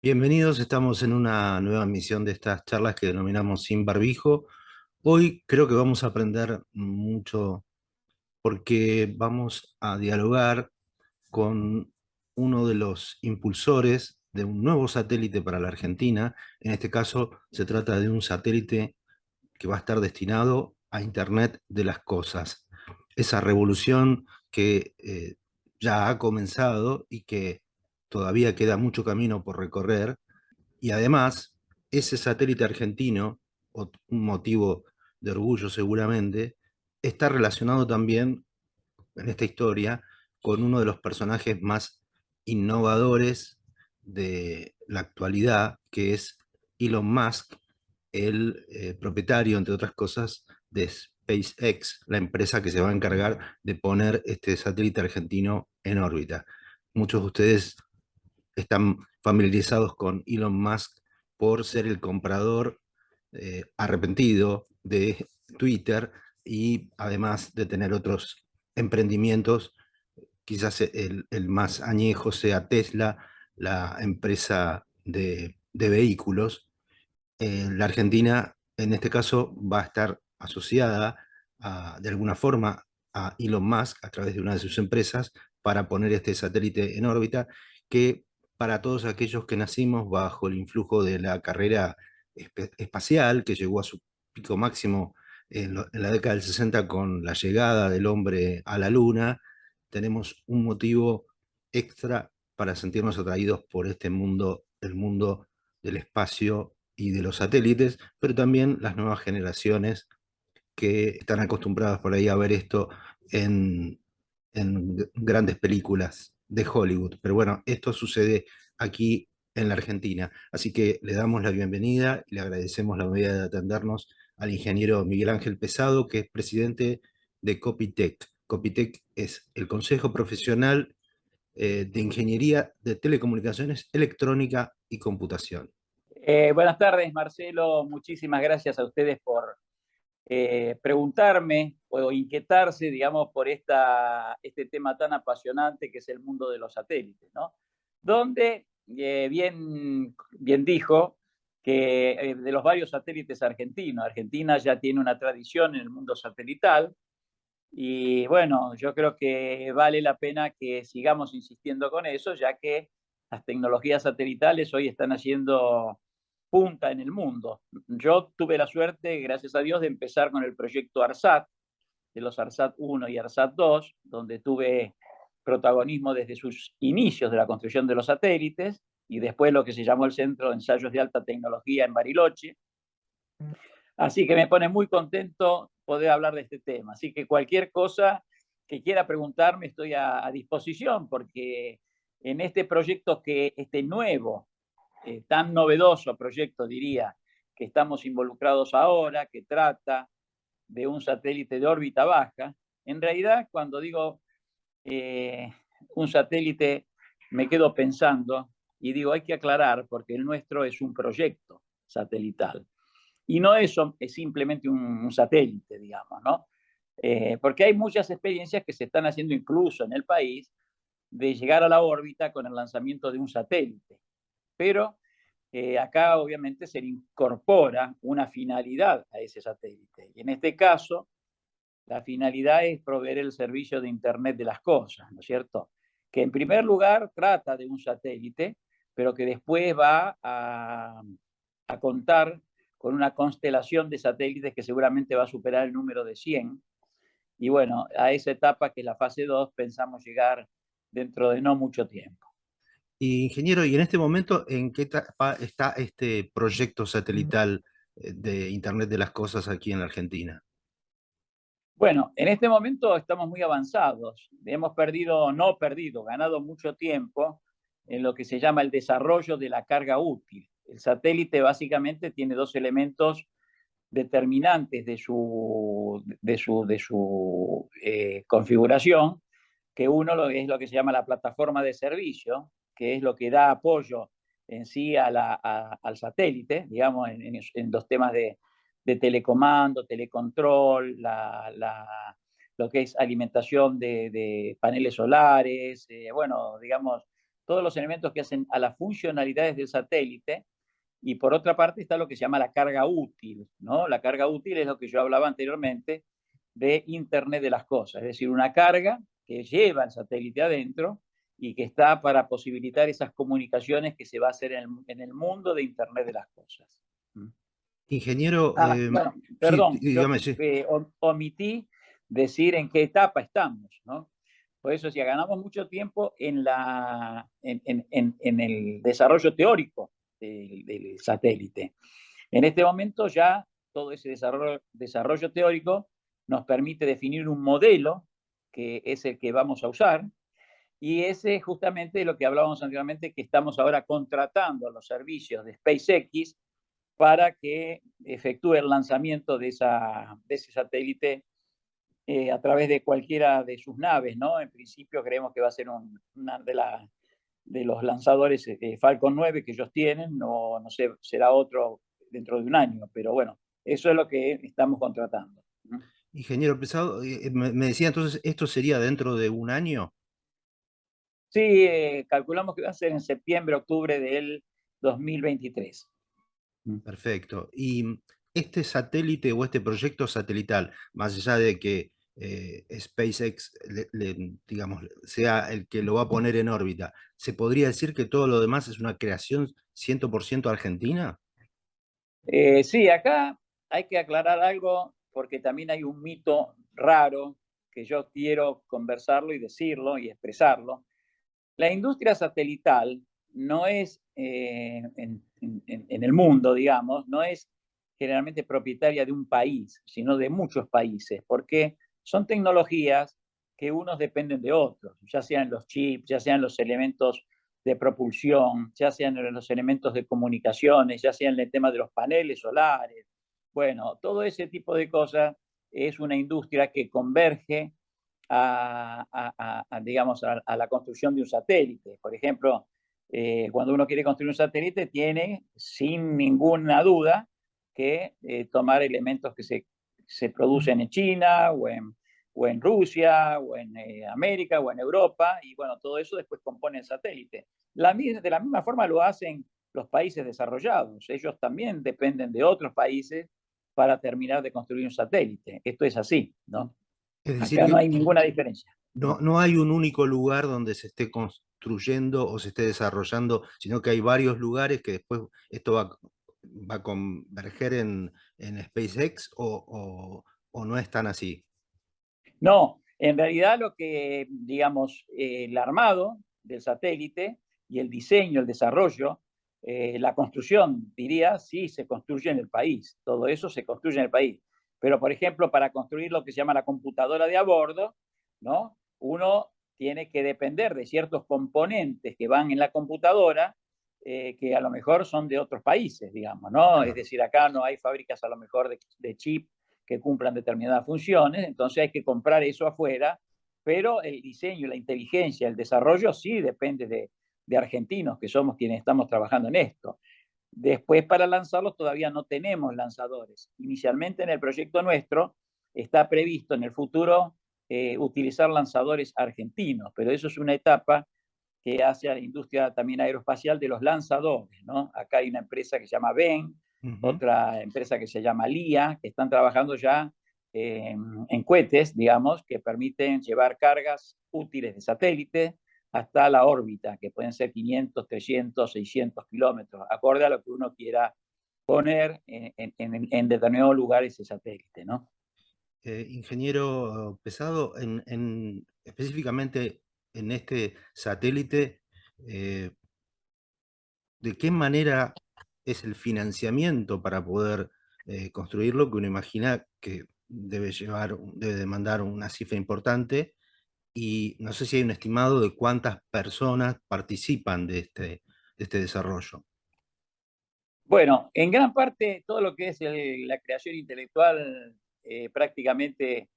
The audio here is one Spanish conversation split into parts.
Bienvenidos, estamos en una nueva emisión de estas charlas que denominamos Sin Barbijo. Hoy creo que vamos a aprender mucho porque vamos a dialogar con uno de los impulsores de un nuevo satélite para la Argentina. En este caso se trata de un satélite que va a estar destinado a Internet de las cosas. Esa revolución que ya ha comenzado y que todavía queda mucho camino por recorrer, y además, ese satélite argentino, un motivo de orgullo seguramente, está relacionado también en esta historia con uno de los personajes más innovadores de la actualidad, que es Elon Musk, el propietario, entre otras cosas, de SpaceX, la empresa que se va a encargar de poner este satélite argentino en órbita. Muchos de ustedes están familiarizados con Elon Musk por ser el comprador arrepentido de Twitter y además de tener otros emprendimientos. Quizás el más añejo sea Tesla, la empresa de vehículos. La Argentina, en este caso, va a estar asociada de alguna forma a Elon Musk a través de una de sus empresas para poner este satélite en órbita, que para todos aquellos que nacimos bajo el influjo de la carrera espacial, que llegó a su pico máximo en la década del 60 con la llegada del hombre a la Luna, tenemos un motivo extra para sentirnos atraídos por este mundo, el mundo del espacio y de los satélites, pero también las nuevas generaciones que están acostumbradas por ahí a ver esto en, en grandes películas de Hollywood. Pero bueno, esto sucede aquí en la Argentina. Así que le damos la bienvenida y le agradecemos la medida de atendernos al ingeniero Miguel Ángel Pesado, que es presidente de Copitec. Copitec es el Consejo Profesional de Ingeniería de Telecomunicaciones, Electrónica y Computación. Buenas tardes, Marcelo. Muchísimas gracias a ustedes por preguntarme o inquietarse, digamos, por este tema tan apasionante que es el mundo de los satélites, ¿no? Donde bien dijo que de los varios satélites argentinos, Argentina ya tiene una tradición en el mundo satelital y bueno, yo creo que vale la pena que sigamos insistiendo con eso, ya que las tecnologías satelitales hoy están haciendo punta en el mundo. Yo tuve la suerte, gracias a Dios, de empezar con el proyecto ARSAT, de los ARSAT 1 y ARSAT 2, donde tuve protagonismo desde sus inicios de la construcción de los satélites y después lo que se llamó el Centro de Ensayos de Alta Tecnología en Bariloche. Así que me pone muy contento poder hablar de este tema. Así que cualquier cosa que quiera preguntarme estoy a disposición, porque en este proyecto este nuevo, tan novedoso proyecto, diría, que estamos involucrados ahora, que trata de un satélite de órbita baja, en realidad cuando digo eh, un satélite me quedo pensando y digo hay que aclarar porque el nuestro es un proyecto satelital. Y no eso es simplemente un satélite, digamos, ¿no? Porque hay muchas experiencias que se están haciendo incluso en el país de llegar a la órbita con el lanzamiento de un satélite. Pero acá obviamente se le incorpora una finalidad a ese satélite. Y en este caso, la finalidad es proveer el servicio de Internet de las cosas, ¿no es cierto? Que en primer lugar trata de un satélite, pero que después va a contar con una constelación de satélites que seguramente va a superar el número de 100. Y bueno, a esa etapa que es la fase 2 pensamos llegar dentro de no mucho tiempo. Y, ingeniero, ¿y en este momento en qué etapa está este proyecto satelital de Internet de las Cosas aquí en la Argentina? Bueno, en este momento estamos muy avanzados. Hemos perdido, no perdido, ganado mucho tiempo en lo que se llama el desarrollo de la carga útil. El satélite básicamente tiene dos elementos determinantes de su configuración, que uno es lo que se llama la plataforma de servicio, que es lo que da apoyo en sí al satélite, digamos, en los temas de telecomando, telecontrol, lo que es alimentación de paneles solares, bueno, digamos, todos los elementos que hacen a las funcionalidades del satélite, y por otra parte está lo que se llama la carga útil, ¿no? La carga útil es lo que yo hablaba anteriormente de Internet de las cosas, es decir, una carga que lleva el satélite adentro y que está para posibilitar esas comunicaciones que se va a hacer en el mundo de Internet de las cosas. ¿Mm? Ingeniero, Bueno, sí, perdón, yo dígame, sí. omití decir en qué etapa estamos, ¿no? Por eso, si ganamos mucho tiempo en el desarrollo teórico del satélite. En este momento ya todo ese desarrollo teórico nos permite definir un modelo que es el que vamos a usar, y ese es justamente lo que hablábamos anteriormente, que estamos ahora contratando los servicios de SpaceX para que efectúe el lanzamiento de ese satélite a través de cualquiera de sus naves, ¿no? En principio creemos que va a ser una de los lanzadores Falcon 9 que ellos tienen, no sé, será otro dentro de un año, pero bueno, eso es lo que estamos contratando. Ingeniero Pesado, me decía entonces, ¿esto sería dentro de un año? Sí, calculamos que va a ser en septiembre, octubre del 2023. Perfecto. Y este satélite o este proyecto satelital, más allá de que SpaceX, digamos, sea el que lo va a poner en órbita, ¿se podría decir que todo lo demás es una creación 100% argentina? Sí, acá hay que aclarar algo porque también hay un mito raro que yo quiero conversarlo y decirlo y expresarlo. La industria satelital no es, en el mundo, digamos, no es generalmente propietaria de un país, sino de muchos países, porque son tecnologías que unos dependen de otros, ya sean los chips, ya sean los elementos de propulsión, ya sean los elementos de comunicaciones, ya sean el tema de los paneles solares. Bueno, todo ese tipo de cosas es una industria que converge digamos, a la construcción de un satélite. Por ejemplo, cuando uno quiere construir un satélite, tiene sin ninguna duda que tomar elementos que se producen en China o en Rusia o en América o en Europa, y bueno, todo eso después compone el satélite. De la misma forma lo hacen los países desarrollados. Ellos también dependen de otros países para terminar de construir un satélite. Esto es así, ¿no? Es decir, Acá no hay ninguna diferencia. No. no hay un único lugar donde se esté construyendo o se esté desarrollando, sino que hay varios lugares que después esto va a converger en SpaceX o no es tan así. No, en realidad lo que, digamos, el armado del satélite y el diseño, el desarrollo, la construcción, diría, sí, se construye en el país. Todo eso se construye en el país. Pero, por ejemplo, para construir lo que se llama la computadora de a bordo, ¿no? Uno tiene que depender de ciertos componentes que van en la computadora, que a lo mejor son de otros países, digamos, ¿no? Es Claro. decir, acá no hay fábricas a lo mejor de chip que cumplan determinadas funciones, entonces hay que comprar eso afuera, pero el diseño, la inteligencia, el desarrollo sí depende de argentinos, que somos quienes estamos trabajando en esto. Después, para lanzarlos, todavía no tenemos lanzadores. Inicialmente en el proyecto nuestro está previsto en el futuro utilizar lanzadores argentinos, pero eso es una etapa que hace a la industria también aeroespacial de los lanzadores, ¿no? Acá hay una empresa que se llama Ben, Ujú. otra empresa que se llama LIA, que están trabajando ya en cohetes, digamos, que permiten llevar cargas útiles de satélite hasta la órbita, que pueden ser 500, 300, 600 kilómetros, acorde a lo que uno quiera poner en determinado lugar ese satélite, ¿no? Ingeniero Pesado, específicamente en este satélite, eh, ¿de qué manera es el financiamiento para poder construirlo? Que uno imagina que debe demandar una cifra importante y no sé si hay un estimado de cuántas personas participan de este desarrollo. Bueno, en gran parte todo lo que es la creación intelectual prácticamente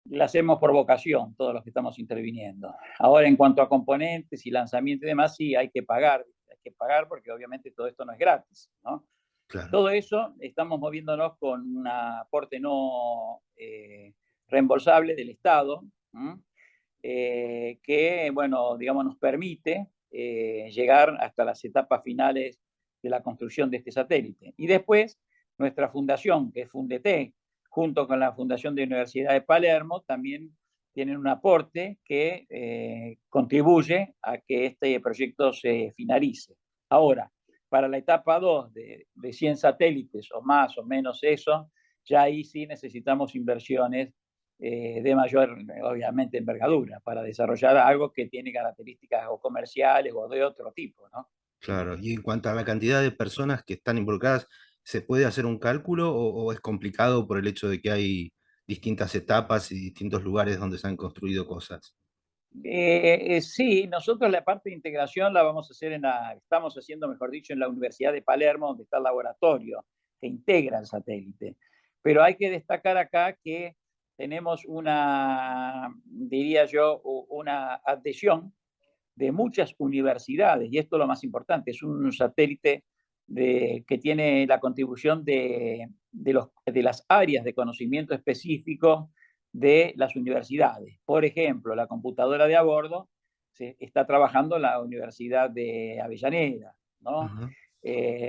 la hacemos por vocación, todos los que estamos interviniendo. Ahora, en cuanto a componentes y lanzamiento y demás, sí, hay que pagar porque obviamente todo esto no es gratis, ¿no? Claro. Todo eso estamos moviéndonos con un aporte no reembolsable del Estado, que, bueno, digamos, nos permite llegar hasta las etapas finales de la construcción de este satélite. Y después, nuestra fundación, que es Fundetec, junto con la Fundación de Universidad de Palermo, también tienen un aporte que contribuye a que este proyecto se finalice. Ahora, para la etapa 2 de 100 satélites o más o menos eso, ya ahí sí necesitamos inversiones de mayor, obviamente, envergadura para desarrollar algo que tiene características o comerciales o de otro tipo, ¿no? Claro, y en cuanto a la cantidad de personas que están involucradas, ¿se puede hacer un cálculo o es complicado por el hecho de que hay distintas etapas y distintos lugares donde se han construido cosas? Sí, nosotros la parte de integración la vamos a hacer estamos haciendo, mejor dicho, en la Universidad de Palermo, donde está el laboratorio que integra el satélite. Pero hay que destacar acá que tenemos diría yo, una adhesión de muchas universidades, y esto es lo más importante, es un satélite que tiene la contribución de las áreas de conocimiento específico de las universidades. Por ejemplo, la computadora de a bordo se está trabajando en la Universidad de Avellaneda, ¿no? Ajá.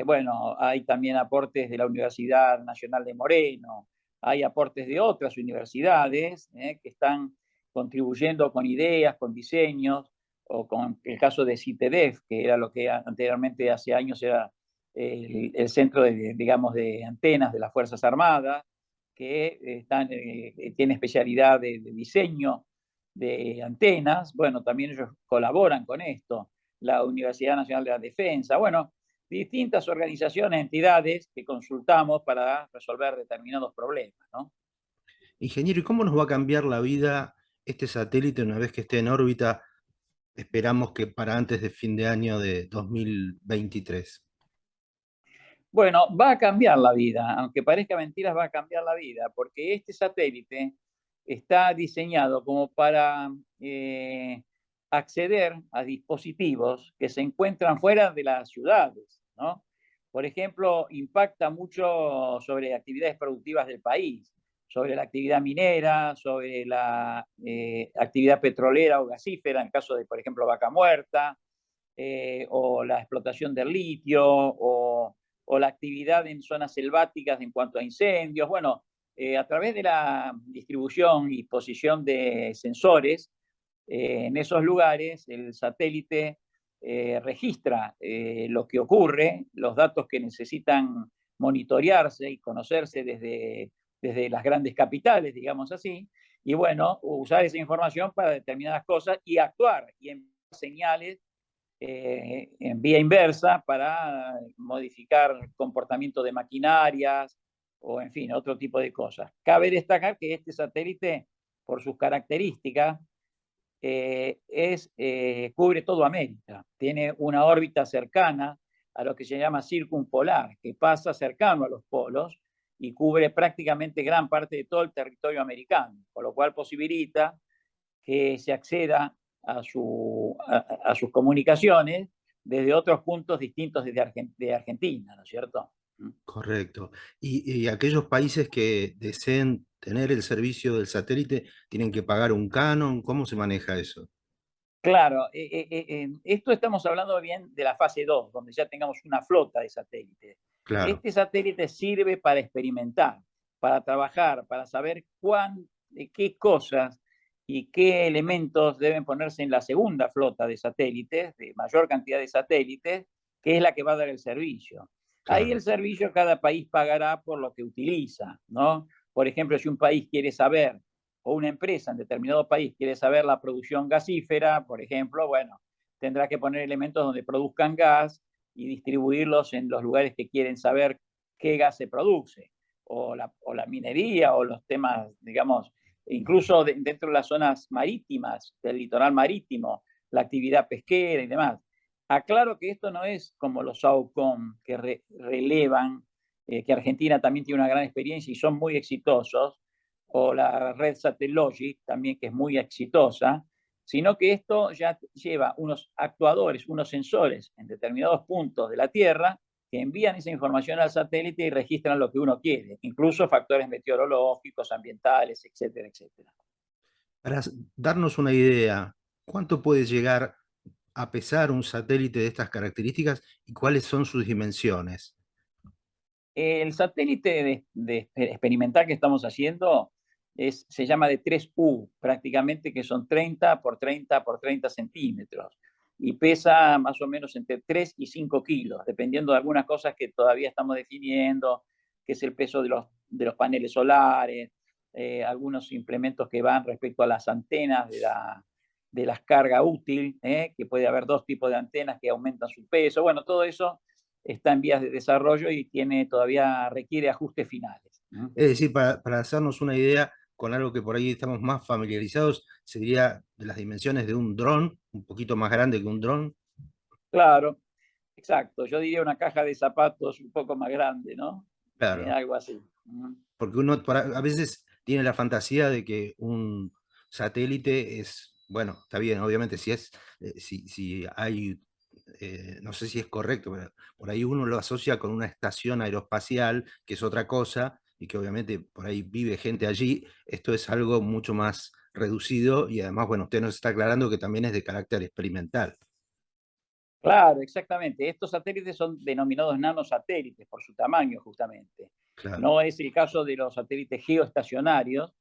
Bueno, hay también aportes de la Universidad Nacional de Moreno, hay aportes de otras universidades que están contribuyendo con ideas, con diseños, o con el caso de CITEDEF, que era lo que anteriormente, hace años, era el centro digamos, de antenas de las Fuerzas Armadas, que tiene especialidad de diseño de antenas. Bueno, también ellos colaboran con esto. La Universidad Nacional de la Defensa. Bueno, distintas organizaciones, entidades que consultamos para resolver determinados problemas, ¿no? Ingeniero, ¿y cómo nos va a cambiar la vida este satélite una vez que esté en órbita? Esperamos que para antes de fin de año de 2023. Bueno, va a cambiar la vida, aunque parezca mentiras, va a cambiar la vida, porque este satélite está diseñado como para acceder a dispositivos que se encuentran fuera de las ciudades, ¿no? Por ejemplo, impacta mucho sobre actividades productivas del país, sobre la actividad minera, sobre la actividad petrolera o gasífera, en el caso de, por ejemplo, Vaca Muerta, o la explotación del litio, o la actividad en zonas selváticas en cuanto a incendios. Bueno, a través de la distribución y posición de sensores en esos lugares, el satélite registra lo que ocurre, los datos que necesitan monitorearse y conocerse desde las grandes capitales, digamos así, y bueno, usar esa información para determinadas cosas y actuar y enviar señales en vía inversa para modificar el comportamiento de maquinarias o, en fin, otro tipo de cosas. Cabe destacar que este satélite, por sus características, cubre toda América. Tiene una órbita cercana a lo que se llama circumpolar, que pasa cercano a los polos y cubre prácticamente gran parte de todo el territorio americano, con lo cual posibilita que se acceda a sus comunicaciones desde otros puntos distintos de Argentina, ¿no es cierto? Correcto. Y aquellos países que deseen tener el servicio del satélite tienen que pagar un canon. ¿Cómo se maneja eso? Claro, esto estamos hablando bien de la fase 2, donde ya tengamos una flota de satélites. Claro, Este satélite sirve para experimentar, para trabajar, para saber qué cosas y qué elementos deben ponerse en la segunda flota de satélites, de mayor cantidad de satélites, que es la que va a dar el servicio. Ahí el claro. servicio cada país pagará por lo que utiliza, ¿no? Por ejemplo, si un país quiere saber o una empresa en determinado país quiere saber la producción gasífera, por ejemplo, bueno, tendrá que poner elementos donde produzcan gas y distribuirlos en los lugares que quieren saber qué gas se produce, o la minería, o los temas, digamos, incluso dentro de las zonas marítimas, del litoral marítimo, la actividad pesquera y demás. Aclaro que esto no es como los SAOCOM que relevan, que Argentina también tiene una gran experiencia y son muy exitosos, o la red Satellogic, también que es muy exitosa, sino que esto ya lleva unos actuadores, unos sensores en determinados puntos de la Tierra que envían esa información al satélite y registran lo que uno quiere, incluso factores meteorológicos, ambientales, etcétera, etcétera. Para darnos una idea, ¿cuánto puede llegar? a pesar un satélite de estas características y cuáles son sus dimensiones? El satélite experimental que estamos haciendo se llama de 3U, prácticamente, que son 30 por 30 por 30 centímetros. Y pesa más o menos entre 3 y 5 kilos, dependiendo de algunas cosas que todavía estamos definiendo, que es el peso de los paneles solares, algunos implementos que van respecto a las antenas de las cargas útil, que puede haber dos tipos de antenas que aumentan su peso. Bueno, todo eso está en vías de desarrollo y todavía requiere ajustes finales. Es decir, para hacernos una idea con algo que por ahí estamos más familiarizados, sería de las dimensiones de un dron, un poquito más grande que un dron. Claro, exacto. Yo diría una caja de zapatos un poco más grande, ¿no? Claro, Algo así. porque uno a veces tiene la fantasía de que un satélite es, bueno, está bien, obviamente si hay, no sé si es correcto, pero por ahí uno lo asocia con una estación aeroespacial, que es otra cosa, y que obviamente por ahí vive gente allí. Esto es algo mucho más reducido y además, bueno, usted nos está aclarando que también es de carácter experimental. Claro, exactamente. Estos satélites son denominados nanosatélites por su tamaño, justamente. Claro, No es el caso de los satélites geoestacionarios,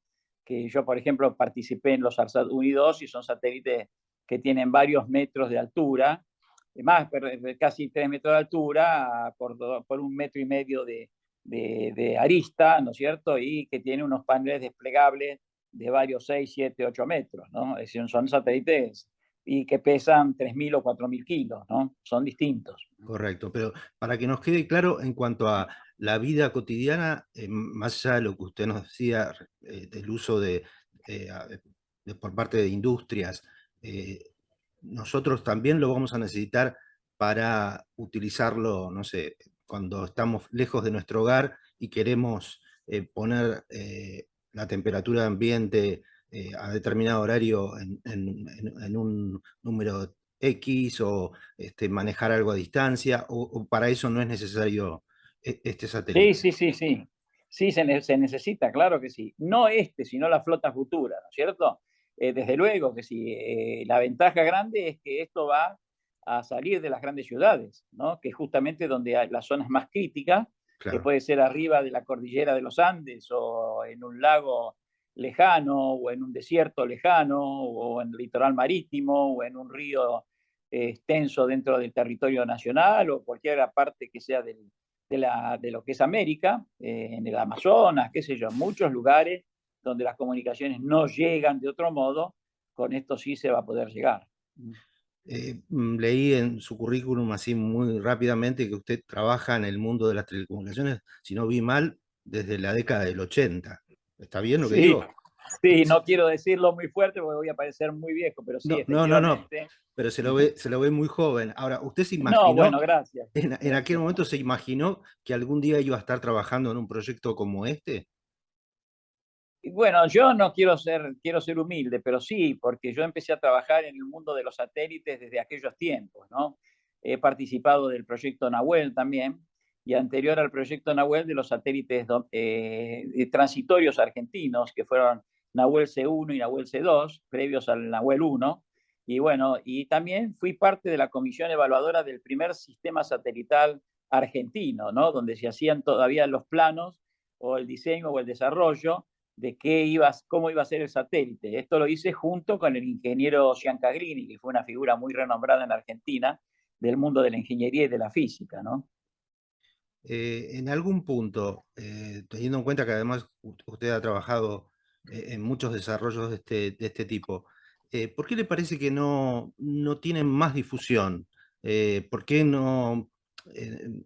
que yo, por ejemplo, participé en los ARSAT 1 y 2 y son satélites que tienen varios metros de altura, más, casi 3 metros de altura por 1,5 metros de arista, ¿no es cierto? Y que tiene unos paneles desplegables de varios 6, 7, 8 metros, ¿no? Es decir, son satélites y que pesan 3.000 o 4.000 kilos, ¿no? Son distintos. correcto. Pero para que nos quede claro en cuanto a la vida cotidiana, más allá de lo que usted nos decía del uso eh, a- por parte de industrias, eh, nosotros también lo vamos a necesitar para utilizarlo, no sé, cuando estamos lejos de nuestro hogar y queremos poner la temperatura ambiente a determinado horario en un número X o manejar algo a distancia, o para eso no es necesario este Sí, satélite. sí, sí, sí. Sí, se necesita, claro que sí. No este, sino la flota futura, ¿no es cierto? Desde luego que sí. La ventaja grande es que esto va a salir de las grandes ciudades, ¿no? Que es justamente donde hay las zonas más críticas, que Claro. puede ser arriba de la cordillera de los Andes o en un lago lejano o en un desierto lejano o en el litoral marítimo o en un río extenso dentro del territorio nacional o cualquier parte que sea de lo que es América, en el Amazonas, qué sé yo, muchos lugares donde las comunicaciones no llegan de otro modo, con esto sí se va a poder llegar. Leí en su currículum así muy rápidamente que usted trabaja en el mundo de las telecomunicaciones, si no vi mal, desde la década del 80. ¿Está bien lo que Sí, digo? sí, Sí. no quiero decirlo muy fuerte porque voy a parecer muy viejo, pero sí, No, no, no, no, efectivamente. pero se lo ve muy joven. Ahora, ¿usted se No, imaginó, bueno, gracias, en aquel gracias. momento se imaginó que algún día iba a estar trabajando en un proyecto como este? Bueno, yo no quiero ser humilde, pero sí, porque yo empecé a trabajar en el mundo de los satélites desde aquellos tiempos, ¿no? He participado del proyecto Nahuel también, y anterior al proyecto Nahuel de los satélites transitorios argentinos, que fueron Nahuel C1 y Nahuel C2, previos al Nahuel 1. Y bueno, y también fui parte de la comisión evaluadora del primer sistema satelital argentino, ¿no? Donde se hacían todavía los planos o el diseño o el desarrollo de cómo iba a ser el satélite. Esto lo hice junto con el ingeniero Ciancagrini, que fue una figura muy renombrada en Argentina del mundo de la ingeniería y de la física, ¿no? En algún punto, teniendo en cuenta que además usted ha trabajado en muchos desarrollos de este tipo, ¿por qué le parece que no tienen más difusión? ¿Por qué no,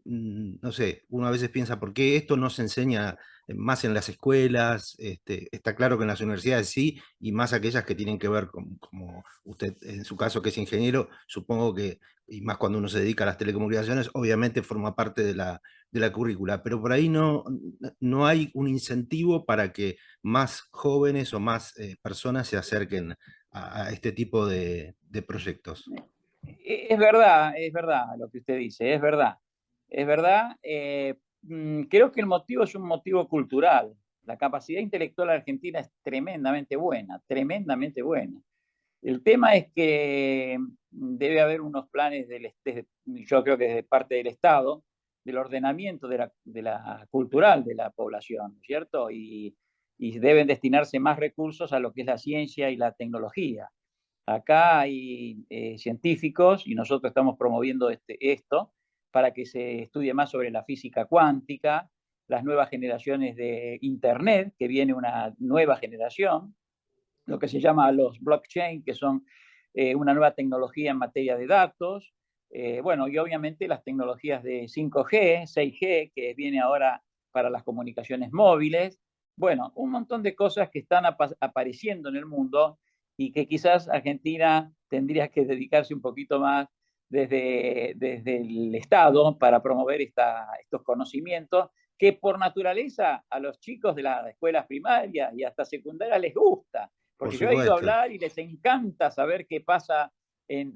no sé, uno a veces piensa, ¿por qué esto no se enseña más en las escuelas? Está claro que en las universidades sí, y más aquellas que tienen que ver con, como usted en su caso que es ingeniero, supongo que, y más cuando uno se dedica a las telecomunicaciones, obviamente forma parte de la currícula, pero por ahí no hay un incentivo para que más jóvenes o más personas se acerquen a este tipo de proyectos. Es verdad lo que usted dice, es verdad. Es verdad. Creo que el motivo es un motivo cultural. La capacidad intelectual argentina es tremendamente buena, tremendamente buena. El tema es que debe haber unos planes, yo creo que de parte del Estado, del ordenamiento de la cultural de la población, ¿cierto? Y deben destinarse más recursos a lo que es la ciencia y la tecnología. Acá hay científicos y nosotros estamos promoviendo esto para que se estudie más sobre la física cuántica, las nuevas generaciones de Internet, que viene una nueva generación, lo que se llama los blockchain, que son una nueva tecnología en materia de datos, bueno, y obviamente las tecnologías de 5G, 6G, que viene ahora para las comunicaciones móviles, bueno, un montón de cosas que están apareciendo en el mundo y que quizás Argentina tendría que dedicarse un poquito más desde el Estado para promover estos conocimientos que por naturaleza a los chicos de las escuelas primarias y hasta secundarias les gusta. Por Porque yo he ido a supuesto, hablar y les encanta saber qué pasa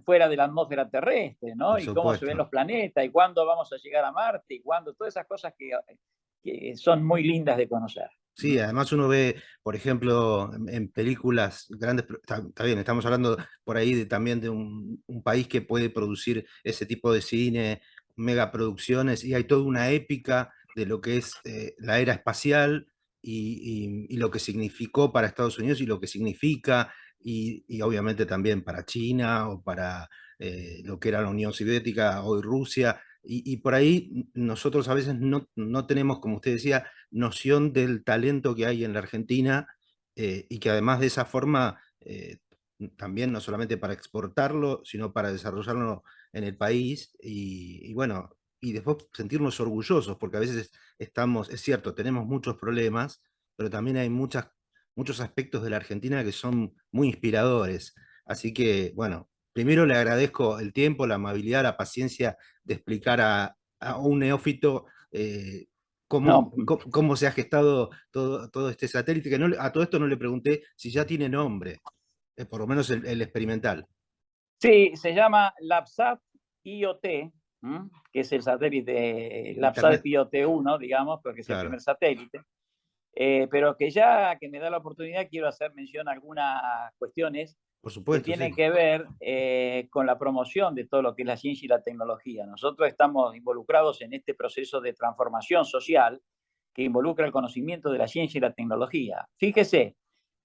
fuera de la atmósfera terrestre, ¿no? por Y cómo se ven supuesto. los planetas, y cuándo vamos a llegar a Marte, y cuándo, todas esas cosas que son muy lindas de conocer. Sí, además uno ve, por ejemplo, en películas grandes, está bien, estamos hablando por ahí también de un país que puede producir ese tipo de cine, megaproducciones, y hay toda una épica de lo que es la era espacial y lo que significó para Estados Unidos y lo que significa, y obviamente también para China o para lo que era la Unión Soviética, hoy Rusia, y por ahí nosotros a veces no tenemos, como usted decía, noción del talento que hay en la Argentina y que además de esa forma, también no solamente para exportarlo, sino para desarrollarlo en el país y bueno, y después sentirnos orgullosos, porque a veces estamos, es cierto, tenemos muchos problemas, pero también hay muchos aspectos de la Argentina que son muy inspiradores. Así que, bueno, primero le agradezco el tiempo, la amabilidad, la paciencia de explicar a un neófito No, cómo se ha gestado todo este satélite, que a todo esto no le pregunté si ya tiene nombre, por lo menos el experimental. sí, se llama LabSat IoT, que es el satélite LabSat Internet, IoT 1, digamos, porque es el claro, primer satélite. Pero que ya que me da la oportunidad quiero hacer mención a algunas cuestiones por que supuesto, tienen sí, que ver con la promoción de todo lo que es la ciencia y la tecnología. Nosotros estamos involucrados en este proceso de transformación social que involucra el conocimiento de la ciencia y la tecnología. Fíjese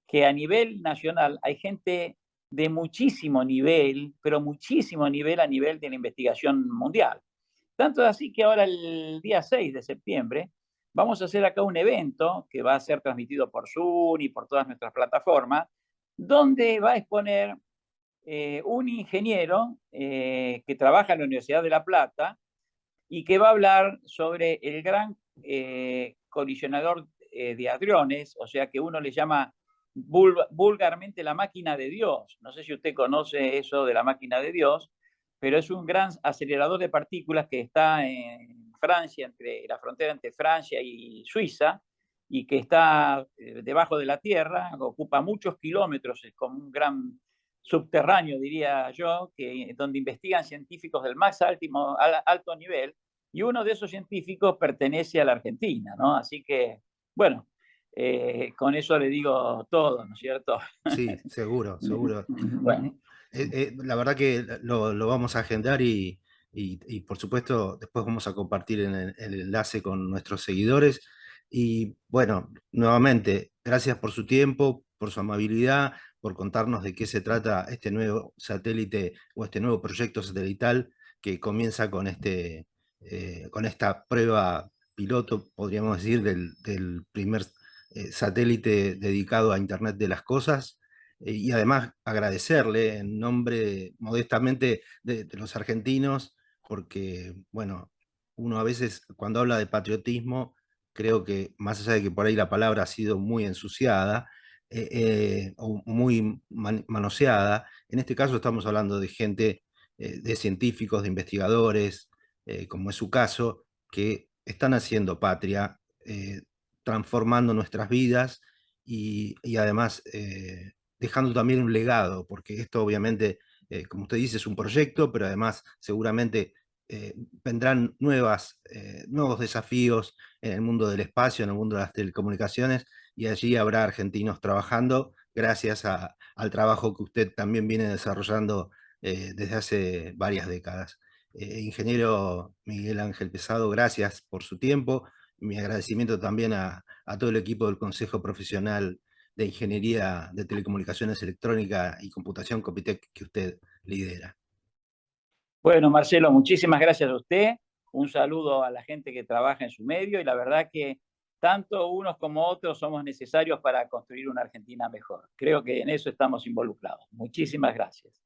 que a nivel nacional hay gente de muchísimo nivel, pero muchísimo nivel a nivel de la investigación mundial. Tanto es así que ahora el día 6 de septiembre vamos a hacer acá un evento que va a ser transmitido por Zoom y por todas nuestras plataformas, donde va a exponer un ingeniero que trabaja en la Universidad de La Plata y que va a hablar sobre el gran colisionador de hadrones, o sea que uno le llama vulgarmente la máquina de Dios. No sé si usted conoce eso de la máquina de Dios, pero es un gran acelerador de partículas que está en Francia, entre la frontera entre Francia y Suiza, y que está debajo de la Tierra, ocupa muchos kilómetros, es como un gran subterráneo, diría yo, donde investigan científicos del más alto nivel, y uno de esos científicos pertenece a la Argentina, ¿no? Así que, bueno, con eso le digo todo, ¿no es cierto? sí, seguro, seguro. Bueno, La verdad que lo vamos a agendar y, por supuesto después vamos a compartir el enlace con nuestros seguidores. Y bueno, nuevamente, gracias por su tiempo, por su amabilidad, por contarnos de qué se trata este nuevo satélite o este nuevo proyecto satelital que comienza con esta prueba piloto, podríamos decir, del primer satélite dedicado a Internet de las Cosas y además agradecerle en nombre modestamente de los argentinos, porque, bueno, uno a veces cuando habla de patriotismo, creo que más allá de que por ahí la palabra ha sido muy ensuciada o muy manoseada, en este caso estamos hablando de gente, de científicos, de investigadores, como es su caso, que están haciendo patria, transformando nuestras vidas y además dejando también un legado, porque esto obviamente, como usted dice, es un proyecto, pero además seguramente vendrán nuevos desafíos en el mundo del espacio, en el mundo de las telecomunicaciones, y allí habrá argentinos trabajando gracias al trabajo que usted también viene desarrollando desde hace varias décadas. Ingeniero Miguel Ángel Pesado, gracias por su tiempo. Mi agradecimiento también a todo el equipo del Consejo Profesional de Ingeniería de Telecomunicaciones Electrónica y Computación, Copitec, que usted lidera. Bueno, Marcelo, muchísimas gracias a usted. Un saludo a la gente que trabaja en su medio y la verdad que tanto unos como otros somos necesarios para construir una Argentina mejor. Creo que en eso estamos involucrados. Muchísimas gracias.